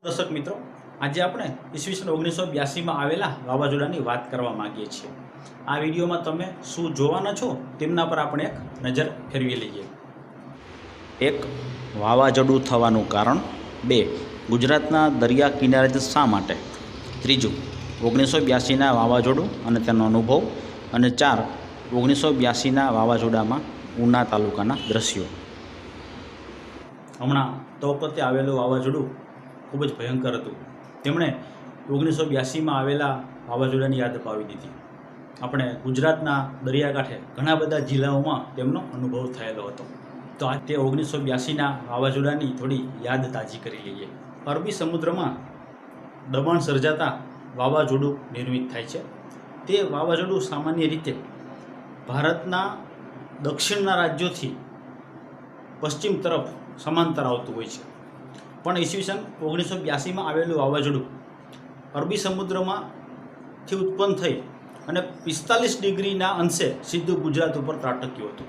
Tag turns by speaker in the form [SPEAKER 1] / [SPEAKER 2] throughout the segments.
[SPEAKER 1] દર્શક મિત્રો, આજે આપણે ઈસવીસન 1982માં આવેલા વાવાઝોડાની વાત કરવા માંગીએ છીએ। આ વિડીયોમાં તમે શું જોવાના છો તેમના પર આપણે એક નજર ફેરવી લઈએ। 1. વાવાઝોડું થવાનું કારણ। 2. ગુજરાતના દરિયા કિનારે શા માટે। 3. 1982ના વાવાઝોડું અને તેનો અનુભવ। અને 4. 1982ના વાવાઝોડામાં ઉના તાલુકાના દ્રશ્યો। હમણાં તો વખતે આવેલું વાવાઝોડું ખૂબ જ ભયંકર હતું। તેમણે 1982માં આવેલા વાવાઝોડાની યાદ અપાવી દીધી। આપણે ગુજરાતના દરિયાકાંઠે ઘણા બધા જિલ્લાઓમાં તેમનો અનુભવ થયેલો હતો। તો આ તે 1982ના વાવાઝોડાની થોડી યાદ તાજી કરી લઈએ। અરબી સમુદ્રમાં દબાણ સર્જાતા વાવાઝોડું નિર્મિત થાય છે। તે વાવાઝોડું સામાન્ય રીતે ભારતના દક્ષિણના રાજ્યોથી પશ્ચિમ તરફ સમાંતર આવતું હોય છે, પણ ઈસવીસન 1982માં આવેલું વાવાઝોડું અરબી સમુદ્રમાંથી ઉત્પન્ન થઈ અને 45 ડિગ્રીના અંશે સીધું ગુજરાત ઉપર ત્રાટક્યું હતું।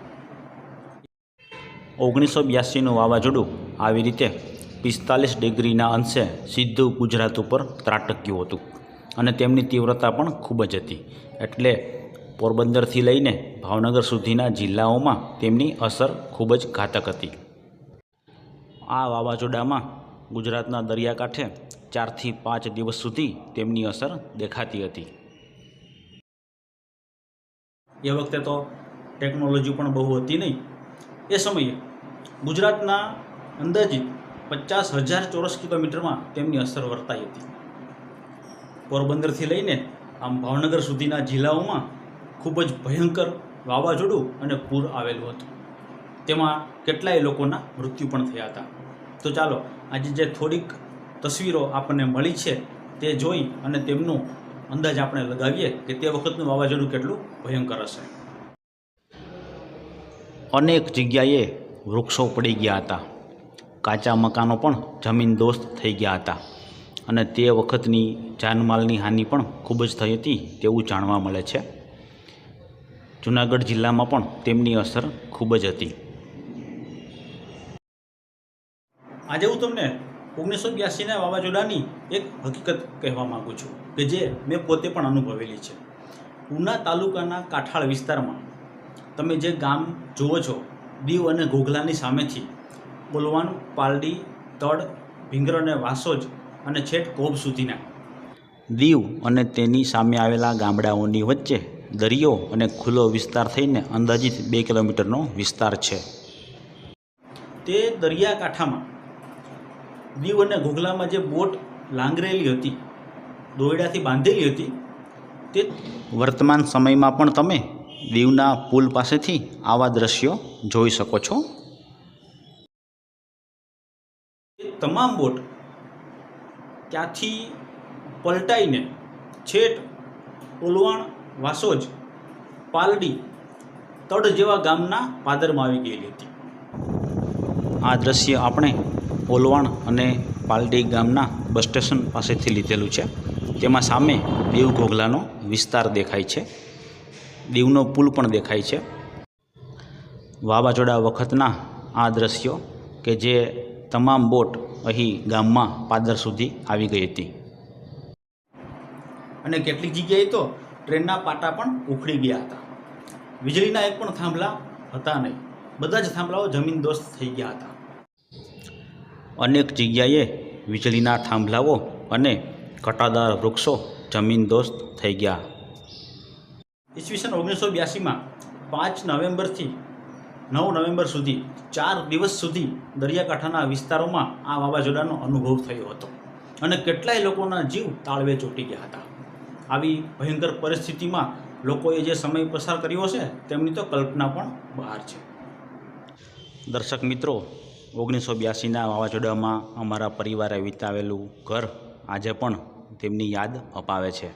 [SPEAKER 1] 1982નું વાવાઝોડું આવી રીતે 45 ડિગ્રીના અંશે સીધું ગુજરાત ઉપર ત્રાટક્યું હતું અને તેમની તીવ્રતા પણ ખૂબ જ હતી, એટલે પોરબંદરથી લઈને ભાવનગર સુધીના જિલ્લાઓમાં તેમની અસર ખૂબ જ ઘાતક હતી। આ વાવાઝોડામાં ગુજરાતના દરિયાકાંઠે 4 થી 5 દિવસ સુધી તેમની અસર દેખાતી હતી। એ વખતે તો ટેકનોલોજી પણ બહુ હતી નહીં। એ સમયે ગુજરાતના અંદાજિત 50,000 ચોરસ કિલોમીટરમાં તેમની અસર વર્તાઈ હતી। પોરબંદરથી લઈને આમ ભાવનગર સુધીના જિલ્લાઓમાં ખૂબ જ ભયંકર વાવાઝોડું અને પૂર આવેલું હતું। તેમાં કેટલાય લોકોના મૃત્યુ પણ થયા હતા। તો ચાલો આજે જે થોડીક તસવીરો આપણને મળી છે તે જોઈ અને તેમનું અંદાજ આપણે લગાવીએ કે તે વખતનું વાવાઝોડું કેટલું ભયંકર હશે। અનેક જગ્યાએ વૃક્ષો પડી ગયા હતા, કાચા મકાનો પણ જમીનદોસ્ત થઈ ગયા હતા અને તે વખતની જાનમાલની હાનિ પણ ખૂબ જ થઈ હતી તેવું જાણવા મળે છે। જૂનાગઢ જિલ્લામાં પણ તેમની અસર ખૂબ જ હતી। આજે હું તમને 1982ના વાવાઝોડાની એક હકીકત કહેવા માગું છું કે જે મેં પોતે પણ અનુભવેલી છે। ઉના તાલુકાના કાંઠાળ વિસ્તારમાં તમે જે ગામ જુઓ છો, દીવ અને ઘોઘલાની સામેથી બોલવાન, પાલડી, તડ, ભીંગર અને વાસોજ અને છેક કોબ સુધીના દીવ અને તેની સામે આવેલા ગામડાઓની વચ્ચે દરિયો અને ખુલ્લો વિસ્તાર થઈને અંદાજિત 2 કિલોમીટરનો વિસ્તાર છે। તે દરિયાકાંઠામાં દીવ અને ઘોઘલામાં જે બોટ લાંગરેલી હતી, દોરડાથી બાંધેલી હતી, તે વર્તમાન સમયમાં પણ તમે દીવના પુલ પાસેથી આવા દ્રશ્યો જોઈ શકો છો। એ તમામ બોટ ત્યાંથી પલટાઈને છેટ ઓલવાણ, વાસોજ, પાલડી, તડ જેવા ગામના પાદરમાં આવી ગયેલી હતી। આ દ્રશ્ય આપણે ઓલવાણ અને પાલડી ગામના બસ સ્ટેશન પાસેથી લીધેલું છે। તેમાં સામે દીવ ઘોઘલાનો વિસ્તાર દેખાય છે, દીવનો પુલ પણ દેખાય છે। વાવાઝોડા વખતના આ દ્રશ્યો કે જે તમામ બોટ અહીં ગામમાં પાદર સુધી આવી ગઈ હતી અને કેટલીક જગ્યાએ તો ટ્રેનના પાટા પણ ઉખડી ગયા હતા। વીજળીના એક પણ થાંભલા હતા નહીં, બધા જ થાંભલાઓ જમીનદોસ્ત થઈ ગયા હતા। અનેક જગ્યાએ વીજળીના થાંભલાઓ અને ઘટાદાર વૃક્ષો જમીનદોસ્ત થઈ ગયા। ઈસવીસન 1982માં 5 નવેમ્બરથી 9 નવેમ્બર સુધી 4 દિવસ સુધી દરિયાકાંઠાના વિસ્તારોમાં આ વાવાઝોડાનો અનુભવ થયો હતો અને કેટલાય લોકોના જીવ તાળવે ચોંટી ગયા હતા। આવી ભયંકર પરિસ્થિતિમાં લોકોએ જે સમય પસાર કર્યો છે તેમની તો કલ્પના પણ બહાર છે। દર્શક મિત્રો, 1982ના વાવાઝોડામાં અમારા પરિવારે વિતાવેલું ઘર આજે પણ તેમની યાદ અપાવે છે।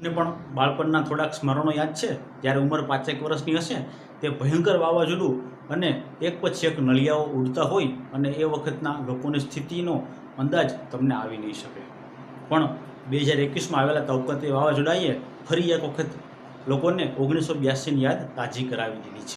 [SPEAKER 1] મને પણ બાળપણના થોડાક સ્મરણો યાદ છે। જ્યારે ઉંમર 5 વર્ષની હશે તે ભયંકર વાવાઝોડું અને એક પછી એક નળિયાઓ ઉડતા હોય અને એ વખતના લોકોની સ્થિતિનો અંદાજ તમને આવી નહીં શકે, પણ 2021માં આવેલા તૌકતે વાવાઝોડાએ ફરી એક વખત લોકોને 1982ની યાદ તાજી કરાવી દીધી છે।